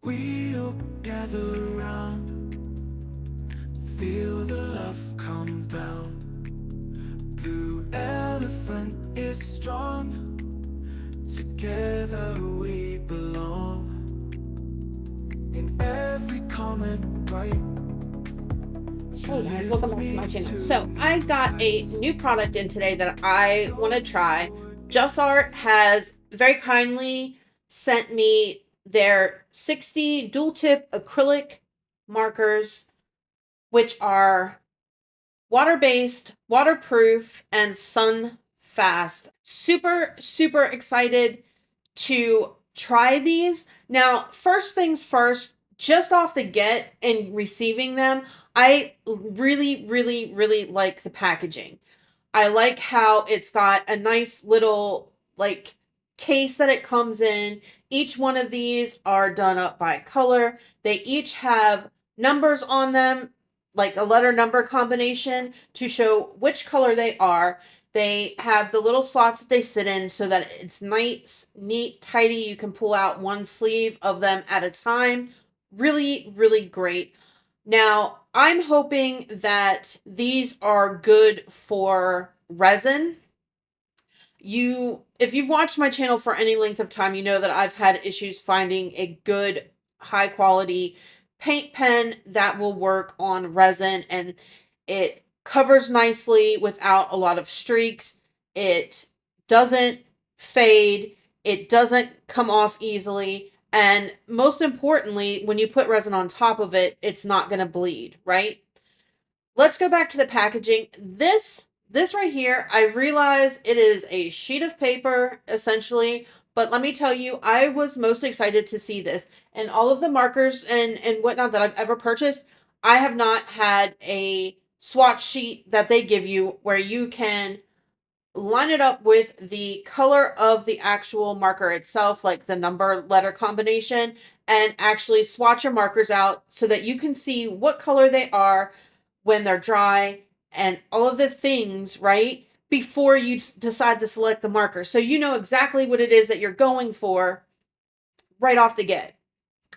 we'll gather around, feel the love come down. Blue elephant is strong, together we belong. In every comment right. Hey guys, welcome back to my channel. So I got a new product in today that I want to try. Just Art has very kindly sent me their 60 dual tip acrylic markers, which are water-based, waterproof, and sun fast. Super, super excited to try these. Now, first things first, just off the get and receiving them, I really, really, really like the packaging. I like how it's got a nice little like case that it comes in. Each one of these are done up by color. They each have numbers on them, like a letter number combination to show which color they are. They have the little slots that they sit in so that it's nice, neat, tidy. You can pull out one sleeve of them at a time. Really, really great. Now, I'm hoping that these are good for resin. If you've watched my channel for any length of time, you know that I've had issues finding a good, high quality paint pen that will work on resin, and it covers nicely without a lot of streaks. It doesn't fade. It doesn't come off easily. And most importantly, when you put resin on top of it, it's not going to bleed, right? Let's go back to the packaging. This right here, I realize it is a sheet of paper, essentially. But let me tell you, I was most excited to see this. And all of the markers and whatnot that I've ever purchased, I have not had a swatch sheet that they give you where you can line it up with the color of the actual marker itself, like the number letter combination, and actually swatch your markers out so that you can see what color they are when they're dry and all of the things, right? Before you decide to select the marker. So you know exactly what it is that you're going for right off the get,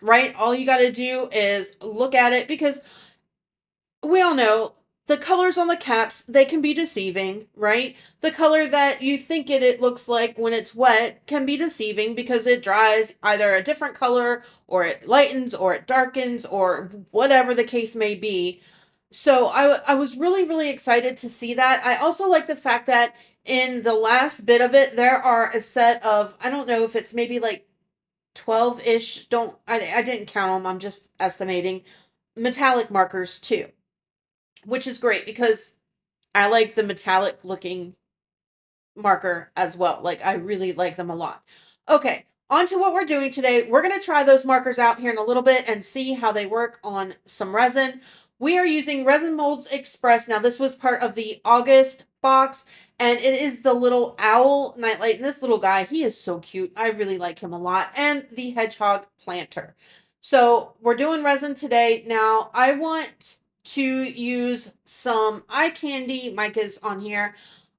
right? All you got to do is look at it, because we all know the colors on the caps, they can be deceiving, right? The color that you think it looks like when it's wet can be deceiving because it dries either a different color, or it lightens, or it darkens, or whatever the case may be. So I was really, really excited to see that. I also like the fact that in the last bit of it, there are a set of, I don't know if it's maybe like 12-ish, I didn't count them, I'm just estimating, metallic markers too. Which is great because I like the metallic looking marker as well. Like, I really like them a lot. Okay, on to what we're doing today. We're going to try those markers out here in a little bit and see how they work on some resin. We are using Resin Molds Express. Now, this was part of the August box, and it is the little owl nightlight. And this little guy, he is so cute. I really like him a lot. And the Hedgehog planter. So we're doing resin today. Now, I want to use some eye candy micas on here.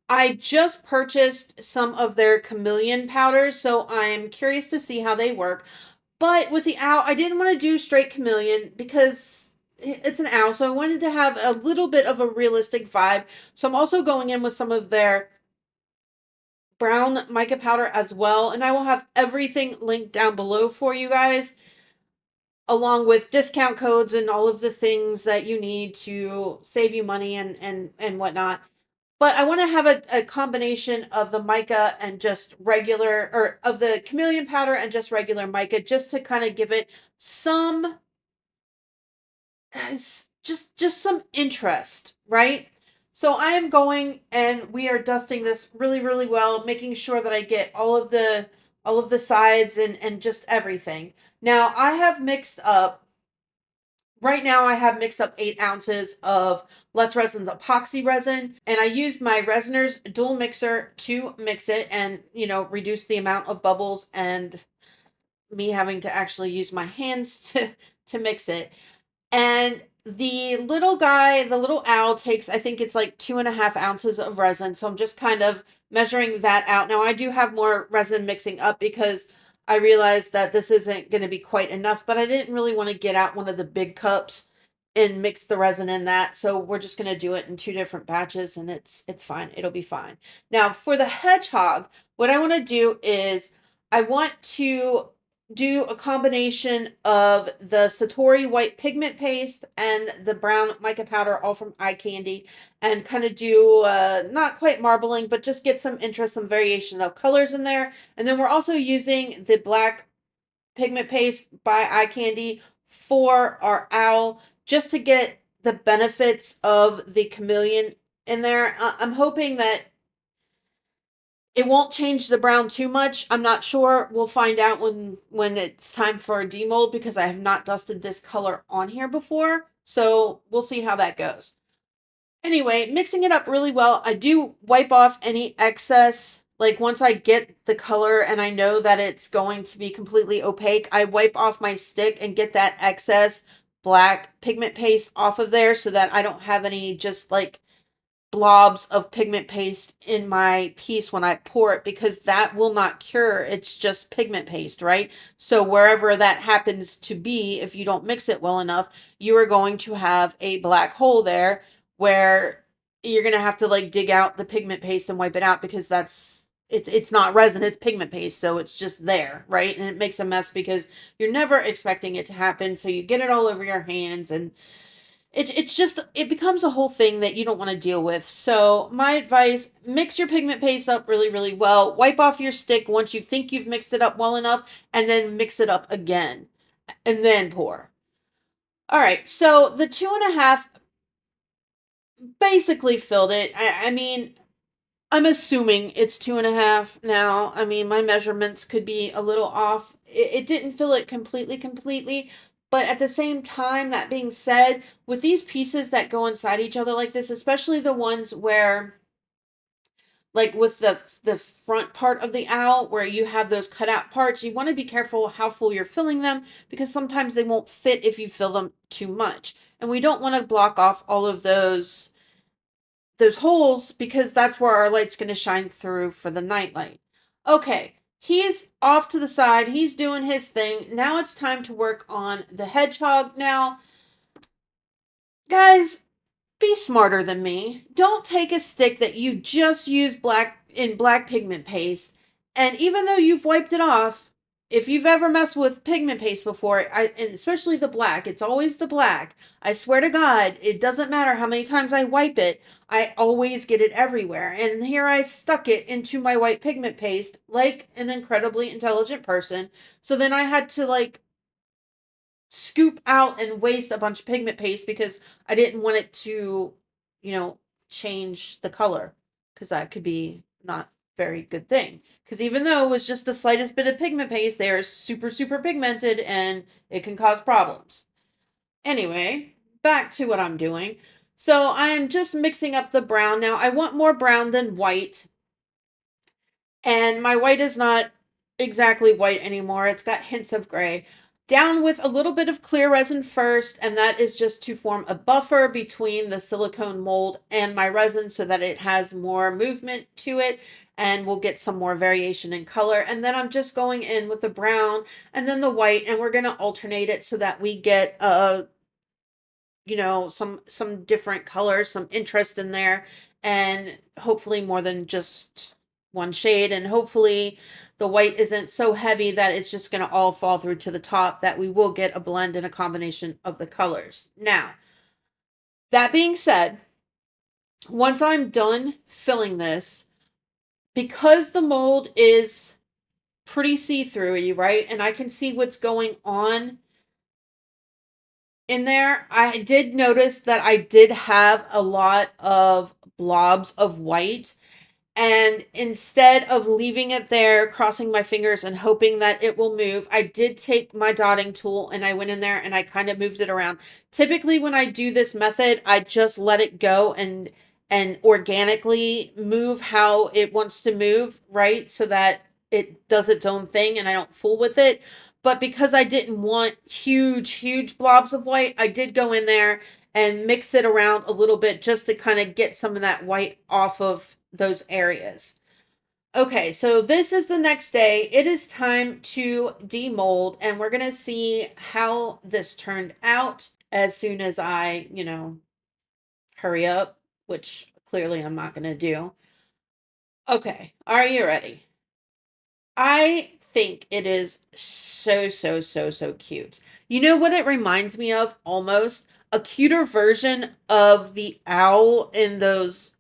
I just purchased some of their chameleon powders, so I'm curious to see how they work. But with the owl, I didn't want to do straight chameleon because it's an owl, so I wanted to have a little bit of a realistic vibe. So I'm also going in with some of their brown mica powder as well, and I will have everything linked down below for you guys, along with discount codes and all of the things that you need to save you money and whatnot. But I want to have a combination of the mica and just regular, or of the chameleon powder and just regular mica, just to kind of give it some, just some interest, right? So I am going, and we are dusting this really, really well, making sure that I get all of the sides and just everything. Now, right now I have mixed up 8 ounces of Let's Resin's epoxy resin, and I used my Resiners dual mixer to mix it and, reduce the amount of bubbles and me having to actually use my hands to mix it. And the little guy, the little owl, takes, I think it's like 2.5 ounces of resin. So I'm just kind of measuring that out. Now, I do have more resin mixing up because I realized that this isn't going to be quite enough, but I didn't really want to get out one of the big cups and mix the resin in that. So we're just going to do it in 2 different batches, and it's fine. It'll be fine. Now, for the hedgehog, what I want to do is I want to do a combination of the Satori white pigment paste and the brown mica powder, all from Eye Candy, and kind of do not quite marbling, but just get some interest, some variation of colors in there. And then we're also using the black pigment paste by Eye Candy for our owl, just to get the benefits of the chameleon in there. I'm hoping that it won't change the brown too much. I'm not sure. We'll find out when it's time for a demold, because I have not dusted this color on here before. So we'll see how that goes. Anyway, mixing it up really well. I do wipe off any excess. Like, once I get the color and I know that it's going to be completely opaque, I wipe off my stick and get that excess black pigment paste off of there, so that I don't have any just like blobs of pigment paste in my piece when I pour it, because that will not cure. It's just pigment paste, right? So wherever that happens to be, if you don't mix it well enough, you are going to have a black hole there where you're going to have to like dig out the pigment paste and wipe it out, because it's not resin, it's pigment paste, so it's just there, right? And it makes a mess because you're never expecting it to happen, so you get it all over your hands, and it's just, it becomes a whole thing that you don't want to deal with. So my advice, mix your pigment paste up really, really well. Wipe off your stick once you think you've mixed it up well enough, and then mix it up again, and then pour. All right, so the 2.5 basically filled it. I mean, I'm assuming it's 2.5 now. I mean, my measurements could be a little off. It didn't fill it completely. But at the same time, that being said, with these pieces that go inside each other like this, especially the ones where, like with the front part of the owl, where you have those cut out parts, you want to be careful how full you're filling them, because sometimes they won't fit if you fill them too much. And we don't want to block off all of those holes, because that's where our light's going to shine through for the night light. Okay, he's off to the side. He's doing his thing. Now it's time to work on the hedgehog. Now, guys, be smarter than me. Don't take a stick that you just used black pigment paste, and even though you've wiped it off, if you've ever messed with pigment paste before, and especially the black, it's always the black. I swear to God, it doesn't matter how many times I wipe it, I always get it everywhere. And here I stuck it into my white pigment paste like an incredibly intelligent person. So then I had to like scoop out and waste a bunch of pigment paste, because I didn't want it to, change the color, because that could be not very good thing. Because even though it was just the slightest bit of pigment paste, they are super, super pigmented, and it can cause problems. Anyway, back to what I'm doing. So I'm just mixing up the brown. Now, I want more brown than white. And my white is not exactly white anymore. It's got hints of gray. Down with a little bit of clear resin first, and that is just to form a buffer between the silicone mold and my resin, so that it has more movement to it, and we'll get some more variation in color. And then I'm just going in with the brown and then the white, and we're going to alternate it so that we get some different colors, some interest in there, and hopefully more than just one shade. And hopefully the white isn't so heavy that it's just going to all fall through to the top, that we will get a blend and a combination of the colors. Now, that being said, once I'm done filling this, because the mold is pretty see-through-y, right? And I can see what's going on in there, I did notice that I did have a lot of blobs of white. And instead of leaving it there, crossing my fingers and hoping that it will move, I did take my dotting tool and I went in there and I kind of moved it around. Typically, when I do this method, I just let it go and organically move how it wants to move, right? So that it does its own thing and I don't fool with it. But because I didn't want huge blobs of white, I did go in there and mix it around a little bit, just to kind of get some of that white off of those areas. Okay, so this is the next day. It is time to demold, and we're going to see how this turned out as soon as I, hurry up, which clearly I'm not going to do. Okay, are you ready? I think it is so, so, so, so cute. You know what it reminds me of? Almost a cuter version of the owl in those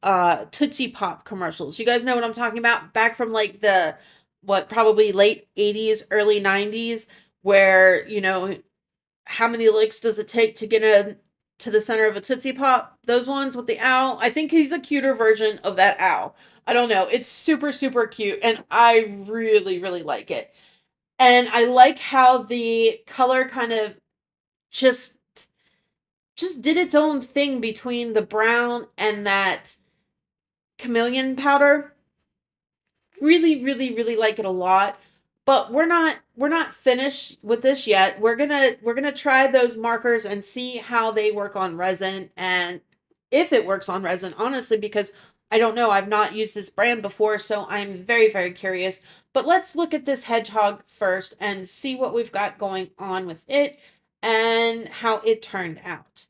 Tootsie Pop commercials. You guys know what I'm talking about? Back from like the what probably late 80s, early 90s, where, how many licks does it take to get to the center of a Tootsie Pop? Those ones with the owl. I think he's a cuter version of that owl. I don't know. It's super, super cute, and I really, really like it. And I like how the color kind of just just did its own thing between the brown and that chameleon powder. Really, really, really like it a lot. But we're not finished with this yet. We're gonna try those markers and see how they work on resin and if it works on resin, honestly, because I don't know. I've not used this brand before, so I'm very, very curious. But let's look at this hedgehog first and see what we've got going on with it and how it turned out.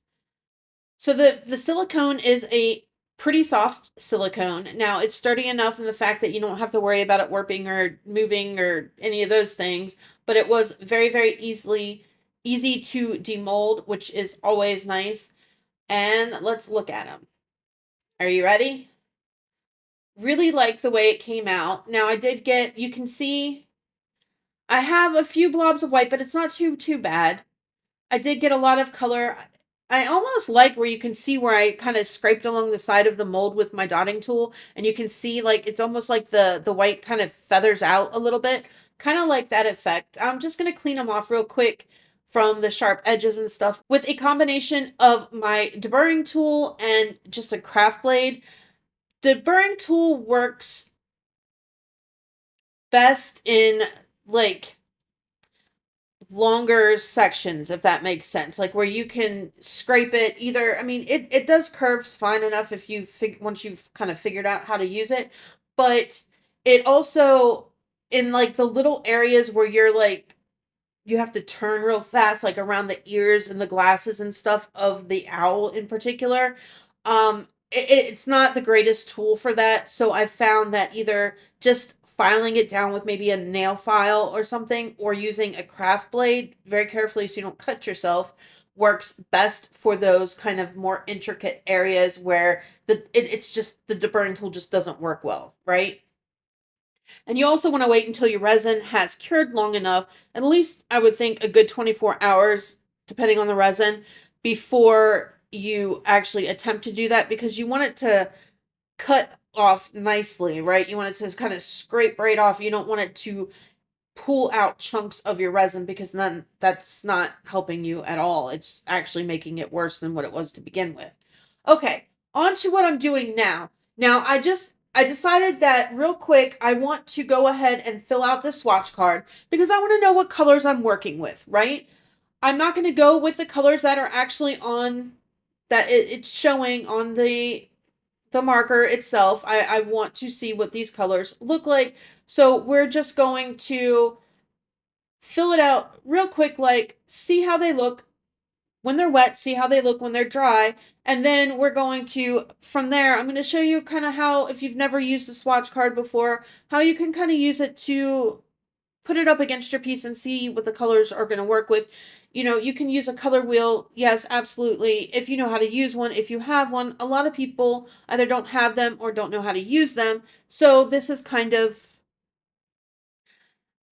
So the silicone is a pretty soft silicone. Now it's sturdy enough in the fact that you don't have to worry about it warping or moving or any of those things, but it was very, very easy to demold, which is always nice. And let's look at them. Are you ready? Really like the way it came out. Now I did get, you can see I have a few blobs of white, but it's not too bad. I did get a lot of color. I almost like where you can see where I kind of scraped along the side of the mold with my dotting tool, and you can see like it's almost like the white kind of feathers out a little bit. Kind of like that effect. I'm just going to clean them off real quick from the sharp edges and stuff with a combination of my deburring tool and just a craft blade. Deburring tool works best in like longer sections, if that makes sense, like where you can scrape it either. I mean, it does curves fine enough if you once you've kind of figured out how to use it, but it also, in like the little areas where you're like you have to turn real fast, like around the ears and the glasses and stuff of the owl in particular. It's not the greatest tool for that. So I've found that either just filing it down with maybe a nail file or something, or using a craft blade very carefully so you don't cut yourself, works best for those kind of more intricate areas where it's just the deburring tool just doesn't work well, right? And you also want to wait until your resin has cured long enough, at least I would think a good 24 hours, depending on the resin, before you actually attempt to do that, because you want it to cut off nicely, right? You want it to kind of scrape right off. You don't want it to pull out chunks of your resin, because then that's not helping you at all. It's actually making it worse than what it was to begin with. Okay, on to what I'm doing now. Now, I decided that real quick I want to go ahead and fill out this swatch card because I want to know what colors I'm working with, right? I'm not going to go with the colors that are actually on that it's showing on the marker itself. I want to see what these colors look like. So we're just going to fill it out real quick, like see how they look when they're wet, see how they look when they're dry, and then we're going to, from there, I'm going to show you kind of how, if you've never used a swatch card before, how you can kind of use it to put it up against your piece and see what the colors are going to work with. You can use a color wheel. Yes, absolutely. If you know how to use one, if you have one, a lot of people either don't have them or don't know how to use them. So this is kind of,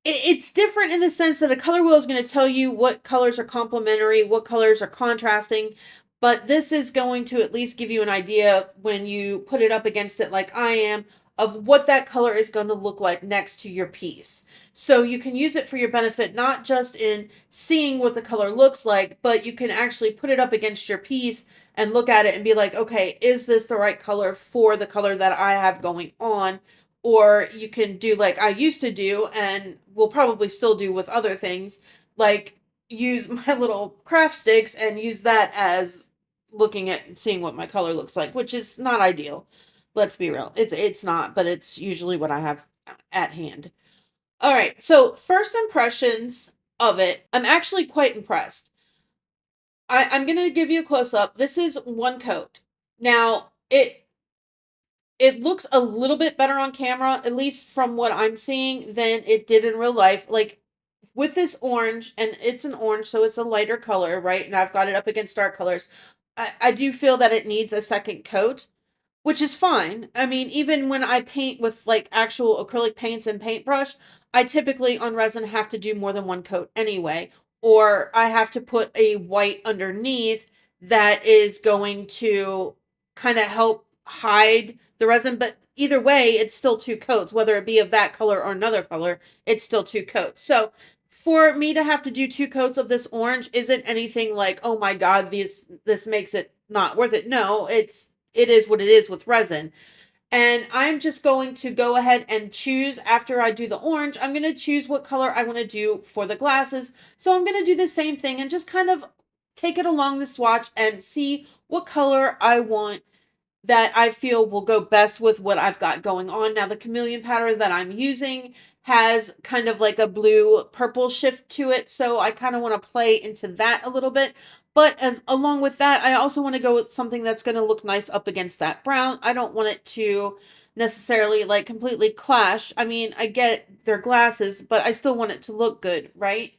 it's different in the sense that a color wheel is going to tell you what colors are complementary, what colors are contrasting, but this is going to at least give you an idea when you put it up against it like I am, of what that color is going to look like next to your piece. So you can use it for your benefit, not just in seeing what the color looks like, but you can actually put it up against your piece and look at it and be like, okay, is this the right color for the color that I have going on? Or you can do like I used to do, and will probably still do with other things, like use my little craft sticks and use that as looking at and seeing what my color looks like, which is not ideal. Let's be real. It's not, but it's usually what I have at hand. All right, so first impressions of it, I'm actually quite impressed. I'm gonna give you a close up. This is one coat. Now it looks a little bit better on camera, at least from what I'm seeing, than it did in real life. Like with this orange, and it's an orange, so it's a lighter color, right? And I've got it up against dark colors. I do feel that it needs a second coat, which is fine. I mean, even when I paint with like actual acrylic paints and paintbrush, I typically on resin have to do more than one coat anyway, or I have to put a white underneath that is going to kind of help hide the resin. But either way, it's still two coats, whether it be of that color or another color, it's still two coats. So for me to have to do two coats of this orange isn't anything like, oh my God, this makes it not worth it. No, it is what it is with resin. And I'm just going to go ahead and choose after I do the orange, I'm going to choose what color I want to do for the glasses. So I'm going to do the same thing and just kind of take it along the swatch and see what color I want that I feel will go best with what I've got going on. Now, the chameleon pattern that I'm using has kind of like a blue purple shift to it, so I kind of want to play into that a little bit. But as along with that, I also want to go with something that's going to look nice up against that brown. I don't want it to necessarily like completely clash. I mean, I get their glasses, but I still want it to look good, right?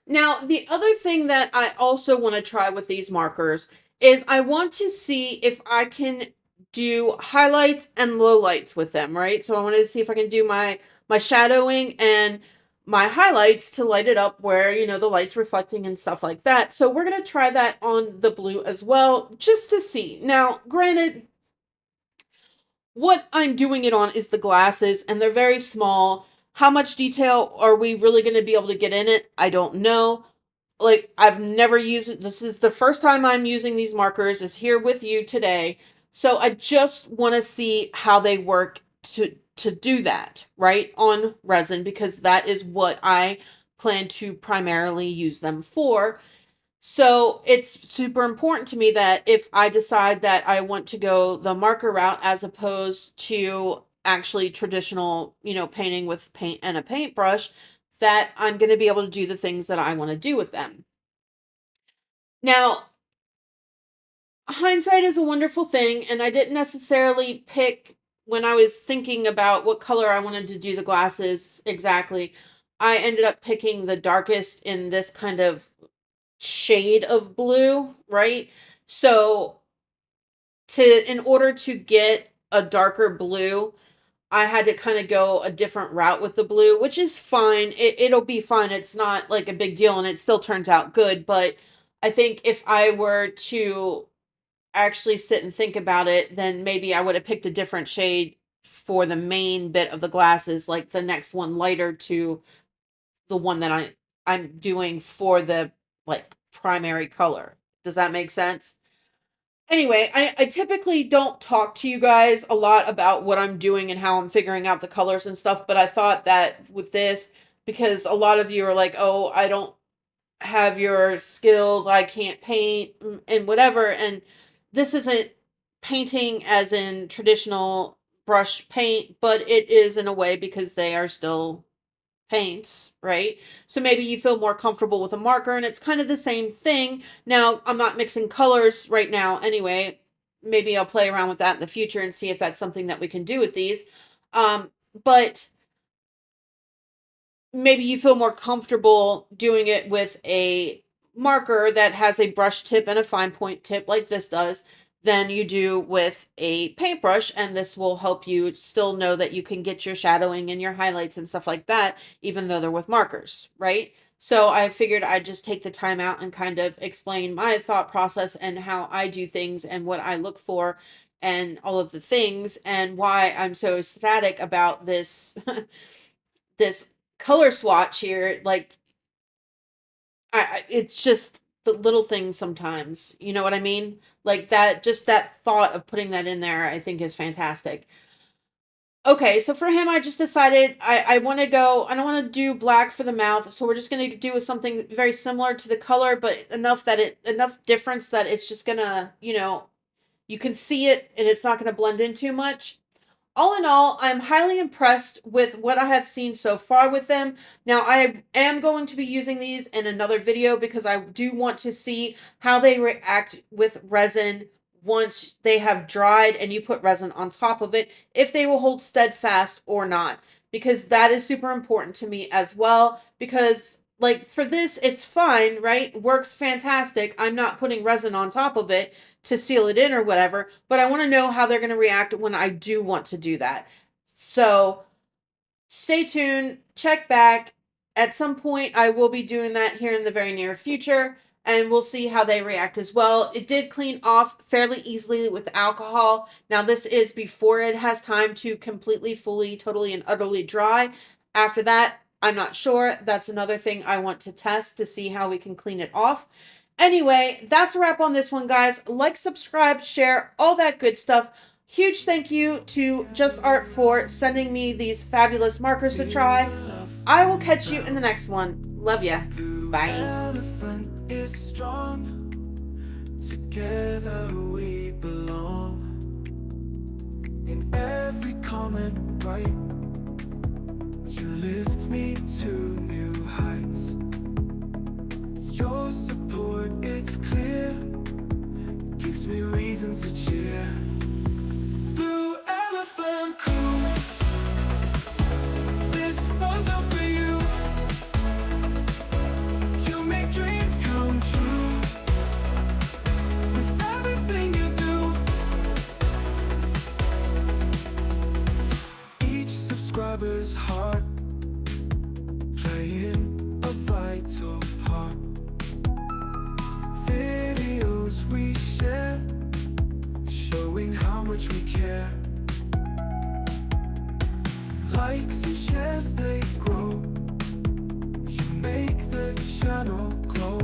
Now, the other thing that I also want to try with these markers is I want to see if I can do highlights and lowlights with them, right? So I wanted to see if I can do my shadowing and my highlights to light it up where, the light's reflecting and stuff like that. So we're going to try that on the blue as well, just to see. Now, granted, what I'm doing it on is the glasses, and they're very small. How much detail are we really going to be able to get in it? I don't know. Like, I've never used it. This is the first time I'm using these markers, is here with you today. So I just want to see how they work to do that, right? On resin, because that is what I plan to primarily use them for. So it's super important to me that if I decide that I want to go the marker route as opposed to actually traditional, painting with paint and a paintbrush, that I'm going to be able to do the things that I want to do with them. Now, hindsight is a wonderful thing, and I didn't necessarily pick when I was thinking about what color I wanted to do the glasses exactly. I ended up picking the darkest in this kind of shade of blue, right? So in order to get a darker blue, I had to kind of go a different route with the blue, which is fine. It'll be fine. It's not like a big deal and it still turns out good, but I think if I were to actually sit and think about it, then maybe I would have picked a different shade for the main bit of the glasses, like the next one lighter to the one that I'm doing for the like primary color. Does that make sense? Anyway, I typically don't talk to you guys a lot about what I'm doing and how I'm figuring out the colors and stuff, but I thought that with this, because a lot of you are like, oh, I don't have your skills, I can't paint, and whatever, and this isn't painting as in traditional brush paint, but it is in a way because they are still paints, right? So maybe you feel more comfortable with a marker and it's kind of the same thing. Now, I'm not mixing colors right now anyway. Maybe I'll play around with that in the future and see if that's something that we can do with these. But maybe you feel more comfortable doing it with a marker that has a brush tip and a fine point tip like this does than you do with a paintbrush, and this will help you still know that you can get your shadowing and your highlights and stuff like that even though they're with markers, right? So I figured I'd just take the time out and kind of explain my thought process and how I do things and what I look for and all of the things and why I'm so ecstatic about this this color swatch here. Like, it's just the little things sometimes, you know what I mean? Like that, just that thought of putting that in there, I think is fantastic. Okay, so for him, I just decided I want to go, I don't want to do black for the mouth, so we're just going to do something very similar to the color, but enough difference that it's just gonna, you can see it and it's not going to blend in too much. all in all, I'm highly impressed with what I have seen so far with them. Now, I am going to be using these in another video because I do want to see how they react with resin once they have dried and you put resin on top of it, if they will hold steadfast or not, because that is super important to me as well. Because like for this, it's fine, right? Works fantastic. I'm not putting resin on top of it to seal it in or whatever, but I want to know how they're going to react when I do want to do that. So stay tuned, check back. At some point, I will be doing that here in the very near future, and we'll see how they react as well. It did clean off fairly easily with alcohol. Now, this is before it has time to completely, fully, totally, and utterly dry. After that, I'm not sure. That's another thing I want to test to see how we can clean it off. Anyway, that's a wrap on this one, guys. Like, subscribe, share, all that good stuff. Huge thank you to Just Art for sending me these fabulous markers to try. I will catch you in the next one. Love ya. Bye. Elephant is strong. Together we belong. In every comment, right? You lift me to new heights. Your support, it's clear, gives me reason to cheer. Blue Elephant Crew, this one's out for you. You make dreams come true with everything you do. Each subscriber's heart playing a vital part. Videos we share, showing how much we care. Likes and shares, they grow. You make the channel glow.